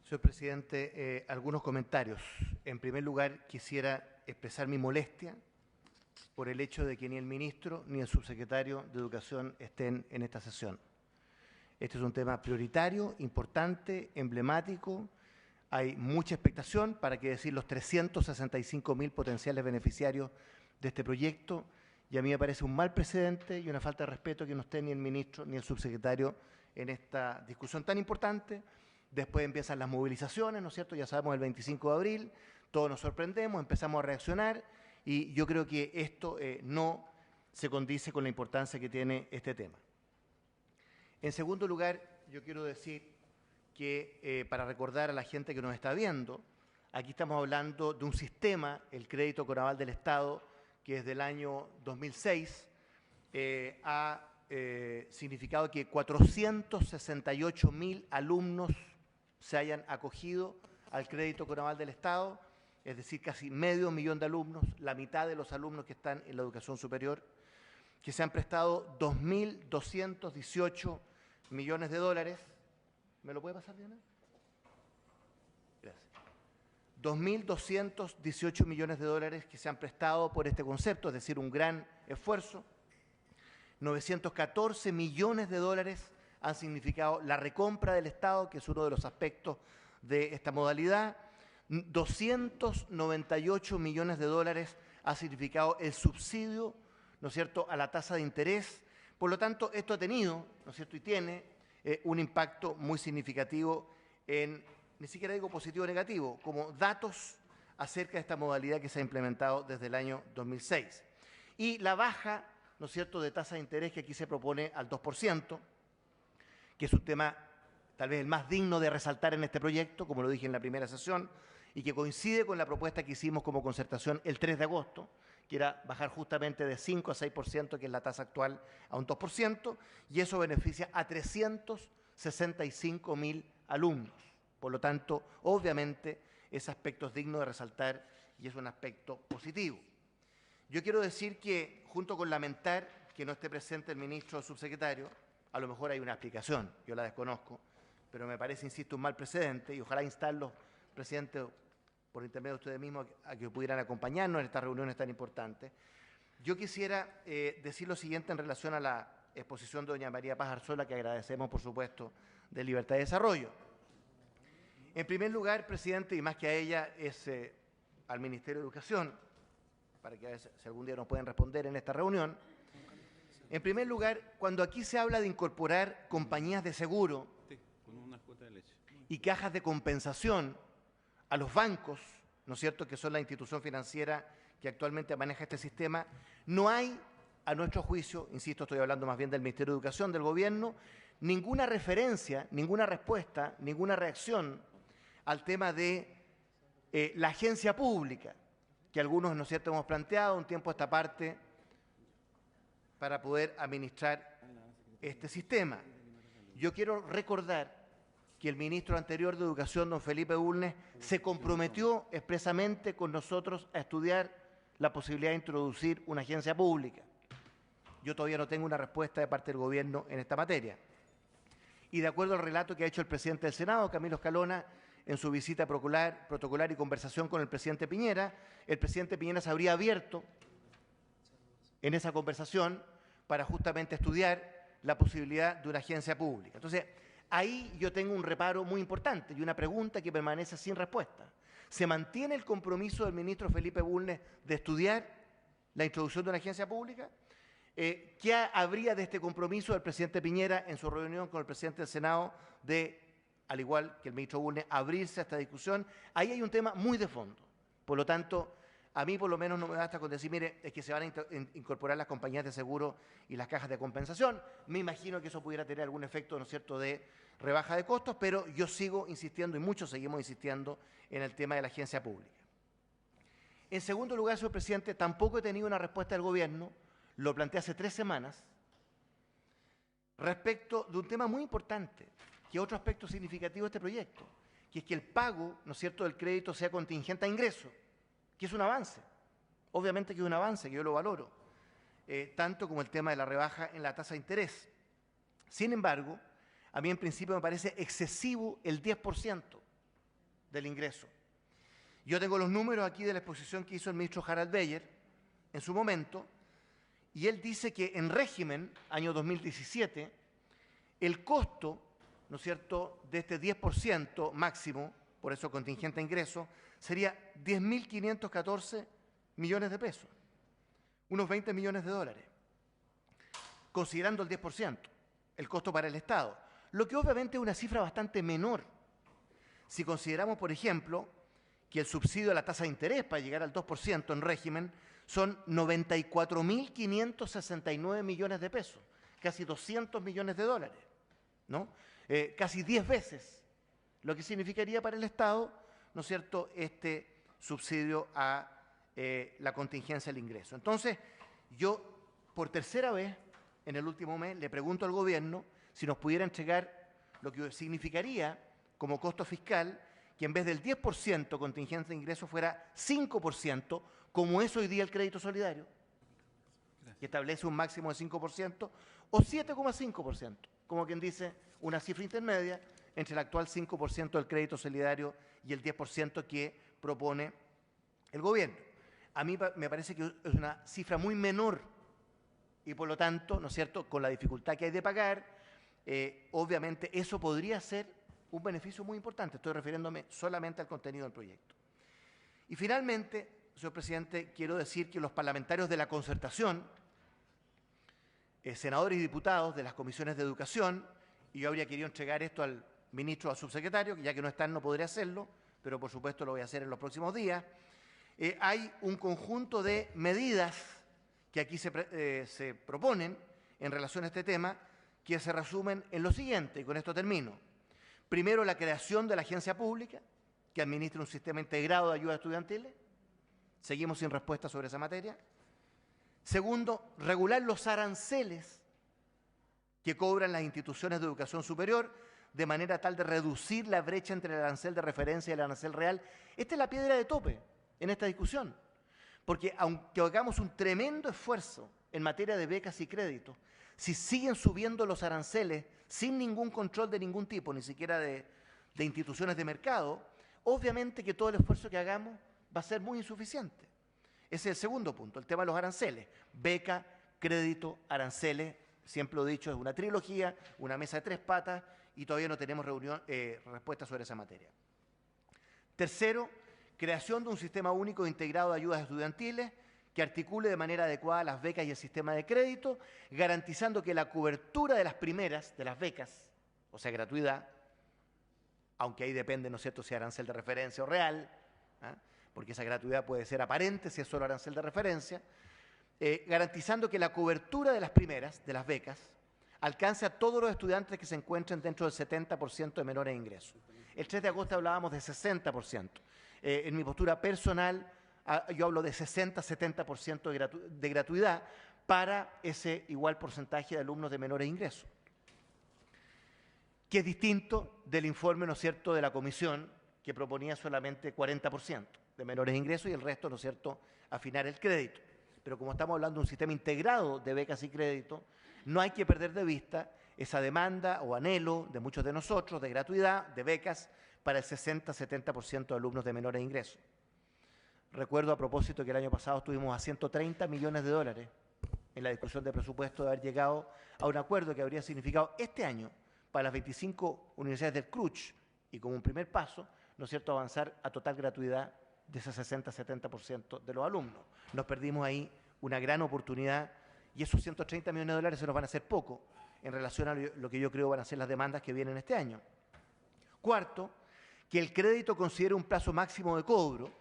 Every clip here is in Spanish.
Señor presidente, algunos comentarios. En primer lugar, quisiera expresar mi molestia por el hecho de que ni el ministro ni el subsecretario de Educación estén en esta sesión. Este es un tema prioritario, importante, emblemático. Hay mucha expectación, para qué decir los 365.000 potenciales beneficiarios de este proyecto, y a mí me parece un mal precedente y una falta de respeto que no esté ni el ministro ni el subsecretario en esta discusión tan importante. Después empiezan las movilizaciones, ¿no es cierto? Ya sabemos, el 25 de abril, todos nos sorprendemos, empezamos a reaccionar, y yo creo que esto no se condice con la importancia que tiene este tema. En segundo lugar, yo quiero decir que para recordar a la gente que nos está viendo, aquí estamos hablando de un sistema, el crédito Conaval del Estado, que desde el año 2006 ha significado que 468.000 alumnos se hayan acogido al crédito Conaval del Estado, es decir, casi medio millón de alumnos, la mitad de los alumnos que están en la educación superior, que se han prestado 2.218 millones de dólares. ¿Me lo puede pasar, Diana? Gracias. 2.218 millones de dólares que se han prestado por este concepto, es decir, un gran esfuerzo. 914 millones de dólares han significado la recompra del Estado, que es uno de los aspectos de esta modalidad. 298 millones de dólares ha significado el subsidio, ¿no es cierto?, a la tasa de interés. Por lo tanto, esto ha tenido, ¿no es cierto?, y tiene un impacto muy significativo en, ni siquiera digo positivo o negativo, como datos acerca de esta modalidad que se ha implementado desde el año 2006. Y la baja, ¿no es cierto?, de tasa de interés que aquí se propone al 2%, que es un tema tal vez el más digno de resaltar en este proyecto, como lo dije en la primera sesión, y que coincide con la propuesta que hicimos como concertación el 3 de agosto, que era bajar justamente de 5 a 6%, que es la tasa actual, a un 2%, y eso beneficia a 365.000 alumnos. Por lo tanto, obviamente, ese aspecto es digno de resaltar y es un aspecto positivo. Yo quiero decir que, junto con lamentar que no esté presente el ministro o el subsecretario, a lo mejor hay una explicación, yo la desconozco, pero me parece, insisto, un mal precedente, y ojalá instarlos, presidente, por intermedio de ustedes mismos, a que pudieran acompañarnos en estas reuniones tan importantes. Yo quisiera decir lo siguiente en relación a la exposición de doña María Paz Arzola, que agradecemos, por supuesto, de Libertad y Desarrollo. En primer lugar, presidente, y más que a ella, es al Ministerio de Educación, para que a veces, si algún día nos pueden responder en esta reunión. En primer lugar, cuando aquí se habla de incorporar compañías de seguro y cajas de compensación a los bancos, ¿no es cierto?, que son la institución financiera que actualmente maneja este sistema, no hay, a nuestro juicio, insisto, estoy hablando más bien del Ministerio de Educación, del Gobierno, ninguna referencia, ninguna respuesta, ninguna reacción al tema de la agencia pública, que algunos, ¿no es cierto?, hemos planteado un tiempo a esta parte para poder administrar este sistema. Yo quiero recordar que el ministro anterior de Educación, don Felipe Bulnes, se comprometió expresamente con nosotros a estudiar la posibilidad de introducir una agencia pública. Yo todavía no tengo una respuesta de parte del Gobierno en esta materia. Y de acuerdo al relato que ha hecho el presidente del Senado, Camilo Escalona, en su visita protocolar y conversación con el presidente Piñera se habría abierto en esa conversación para justamente estudiar la posibilidad de una agencia pública. Entonces, ahí yo tengo un reparo muy importante y una pregunta que permanece sin respuesta. ¿Se mantiene el compromiso del ministro Felipe Bulnes de estudiar la introducción de una agencia pública? ¿Qué habría de este compromiso del presidente Piñera en su reunión con el presidente del Senado de, al igual que el ministro Bulnes, abrirse a esta discusión? Ahí hay un tema muy de fondo. Por lo tanto, a mí por lo menos no me basta con decir, mire, es que se van a incorporar las compañías de seguro y las cajas de compensación. Me imagino que eso pudiera tener algún efecto, ¿no es cierto?, de rebaja de costos, pero yo sigo insistiendo, y muchos seguimos insistiendo, en el tema de la agencia pública. En segundo lugar, señor presidente, tampoco he tenido una respuesta del Gobierno, lo planteé hace 3 semanas, respecto de un tema muy importante, que es otro aspecto significativo de este proyecto, que es que el pago, ¿no es cierto?, del crédito sea contingente a ingreso, que es un avance. Obviamente que es un avance, que yo lo valoro, tanto como el tema de la rebaja en la tasa de interés. Sin embargo, a mí en principio me parece excesivo el 10%. del ingreso. Yo tengo los números aquí de la exposición que hizo el ministro Harald Beyer en su momento, y él dice que en régimen, año 2017, el costo, ¿no es cierto?, de este 10% máximo, por eso contingente a ingreso, sería 10.514 millones de pesos, unos 20 millones de dólares, considerando el 10%, el costo para el Estado, lo que obviamente es una cifra bastante menor. Si consideramos, por ejemplo, que el subsidio a la tasa de interés para llegar al 2% en régimen son 94.569 millones de pesos, casi 200 millones de dólares, ¿no? Casi 10 veces lo que significaría para el Estado, ¿no es cierto?, este subsidio a la contingencia del ingreso. Entonces, yo, por tercera vez, en el último mes, le pregunto al gobierno si nos pudiera entregar lo que significaría como costo fiscal que en vez del 10% contingencia de ingresos fuera 5%, como es hoy día el crédito solidario, que establece un máximo de 5%, o 7,5%, como quien dice, una cifra intermedia entre el actual 5% del crédito solidario y el 10% que propone el gobierno. A mí me parece que es una cifra muy menor y, por lo tanto, ¿no es cierto?, con la dificultad que hay de pagar, obviamente eso podría ser un beneficio muy importante. Estoy refiriéndome solamente al contenido del proyecto. Y finalmente, señor presidente, quiero decir que los parlamentarios de la concertación, senadores y diputados de las comisiones de educación, y yo habría querido entregar esto al ministro o al subsecretario, que ya que no están no podré hacerlo, pero por supuesto lo voy a hacer en los próximos días, hay un conjunto de medidas que aquí se proponen en relación a este tema, que se resumen en lo siguiente, y con esto termino. Primero, la creación de la agencia pública que administre un sistema integrado de ayudas estudiantiles. Seguimos sin respuesta sobre esa materia. Segundo, regular los aranceles que cobran las instituciones de educación superior de manera tal de reducir la brecha entre el arancel de referencia y el arancel real. Esta es la piedra de tope en esta discusión, porque aunque hagamos un tremendo esfuerzo en materia de becas y créditos, si siguen subiendo los aranceles sin ningún control de ningún tipo, ni siquiera de instituciones de mercado, obviamente que todo el esfuerzo que hagamos va a ser muy insuficiente. Ese es el segundo punto, el tema de los aranceles. Beca, crédito, aranceles, siempre lo he dicho, es una trilogía, una mesa de tres patas, y todavía no tenemos respuesta sobre esa materia. Tercero, creación de un sistema único integrado de ayudas estudiantiles que articule de manera adecuada las becas y el sistema de crédito, garantizando que la cobertura de las primeras, de las becas, o sea, gratuidad, aunque ahí depende, ¿no es cierto?, si arancel de referencia o real, porque esa gratuidad puede ser aparente si es solo arancel de referencia, garantizando que la cobertura de las primeras, de las becas, alcance a todos los estudiantes que se encuentren dentro del 70% de menores ingresos. El 3 de agosto hablábamos de 60%. En mi postura personal, yo hablo de 60-70% de gratuidad para ese igual porcentaje de alumnos de menores ingresos, que es distinto del informe, ¿no es cierto?, de la comisión, que proponía solamente 40% de menores ingresos y el resto, ¿no es cierto?, afinar el crédito. Pero como estamos hablando de un sistema integrado de becas y crédito, no hay que perder de vista esa demanda o anhelo de muchos de nosotros de gratuidad, de becas, para el 60-70% de alumnos de menores ingresos. Recuerdo a propósito que el año pasado estuvimos a 130 millones de dólares en la discusión de presupuesto de haber llegado a un acuerdo que habría significado este año para las 25 universidades del CRUCH y como un primer paso, ¿no es cierto?, avanzar a total gratuidad de ese 60-70% de los alumnos. Nos perdimos ahí una gran oportunidad y esos 130 millones de dólares se nos van a hacer poco en relación a lo que yo creo van a ser las demandas que vienen este año. Cuarto, que el crédito considere un plazo máximo de cobro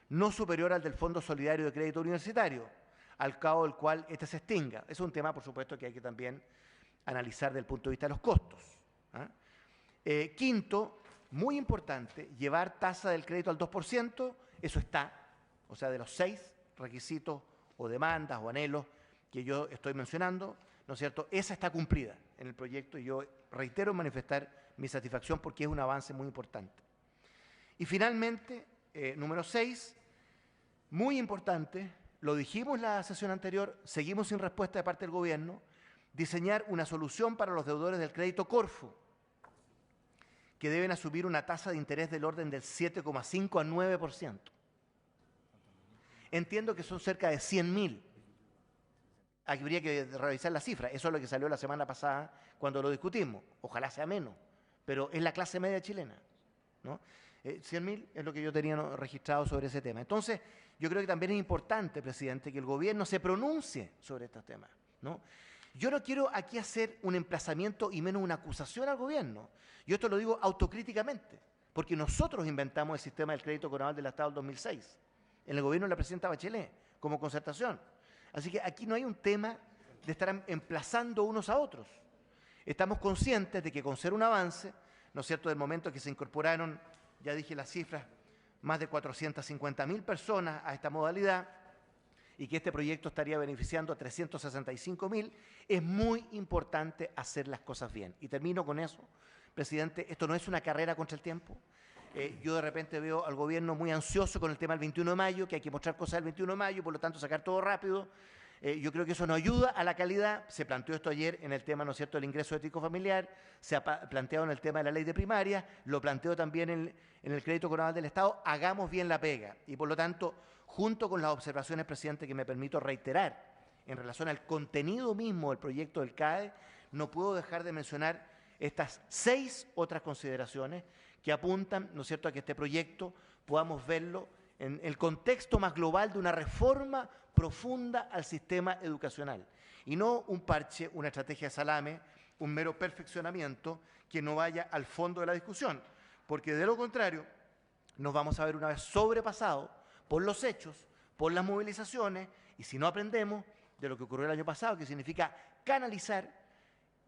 no superior al del Fondo Solidario de Crédito Universitario, al cabo del cual éste se extinga. Es un tema, por supuesto, que hay que también analizar desde el punto de vista de los costos. Quinto, muy importante, llevar tasa del crédito al 2%, eso está, o sea, de los 6 requisitos o demandas o anhelos que yo estoy mencionando, ¿no es cierto?, esa está cumplida en el proyecto y yo reitero manifestar mi satisfacción porque es un avance muy importante. Y finalmente, número 6, muy importante, lo dijimos en la sesión anterior, seguimos sin respuesta de parte del gobierno, diseñar una solución para los deudores del crédito Corfo, que deben asumir una tasa de interés del orden del 7,5 a 9%. Entiendo que son cerca de 100.000. Habría que revisar la cifra. Eso es lo que salió la semana pasada cuando lo discutimos. Ojalá sea menos, pero es la clase media chilena, ¿no? 100.000 es lo que yo tenía registrado sobre ese tema. Entonces, yo creo que también es importante, presidente, que el gobierno se pronuncie sobre estos temas, ¿no? Yo no quiero aquí hacer un emplazamiento y menos una acusación al gobierno. Yo esto lo digo autocríticamente, porque nosotros inventamos el sistema del crédito coronal del Estado del 2006, en el gobierno de la presidenta Bachelet, como concertación. Así que aquí no hay un tema de estar emplazando unos a otros. Estamos conscientes de que con ser un avance, ¿no es cierto?, del momento que se incorporaron, ya dije las cifras, más de 450.000 personas a esta modalidad y que este proyecto estaría beneficiando a 365.000, es muy importante hacer las cosas bien. Y termino con eso, presidente, esto no es una carrera contra el tiempo. Yo de repente veo al gobierno muy ansioso con el tema del 21 de mayo, que hay que mostrar cosas del 21 de mayo, por lo tanto sacar todo rápido. Yo creo que eso no ayuda a la calidad. Se planteó esto ayer en el tema, ¿no es cierto?, del ingreso ético familiar, se ha planteado en el tema de la ley de primaria, lo planteo también en el crédito coronal del Estado. Hagamos bien la pega y, por lo tanto, junto con las observaciones, presidente, que me permito reiterar en relación al contenido mismo del proyecto del CAE, no puedo dejar de mencionar estas 6 otras consideraciones que apuntan, ¿no es cierto?, a que este proyecto podamos verlo en el contexto más global de una reforma profunda al sistema educacional y no un parche, una estrategia de salame, un mero perfeccionamiento que no vaya al fondo de la discusión, porque de lo contrario nos vamos a ver una vez sobrepasados por los hechos, por las movilizaciones, y si no aprendemos de lo que ocurrió el año pasado, que significa canalizar,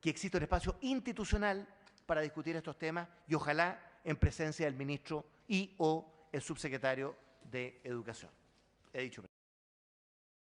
que existe un espacio institucional para discutir estos temas y ojalá en presencia del ministro y o el subsecretario de Educación. He dicho.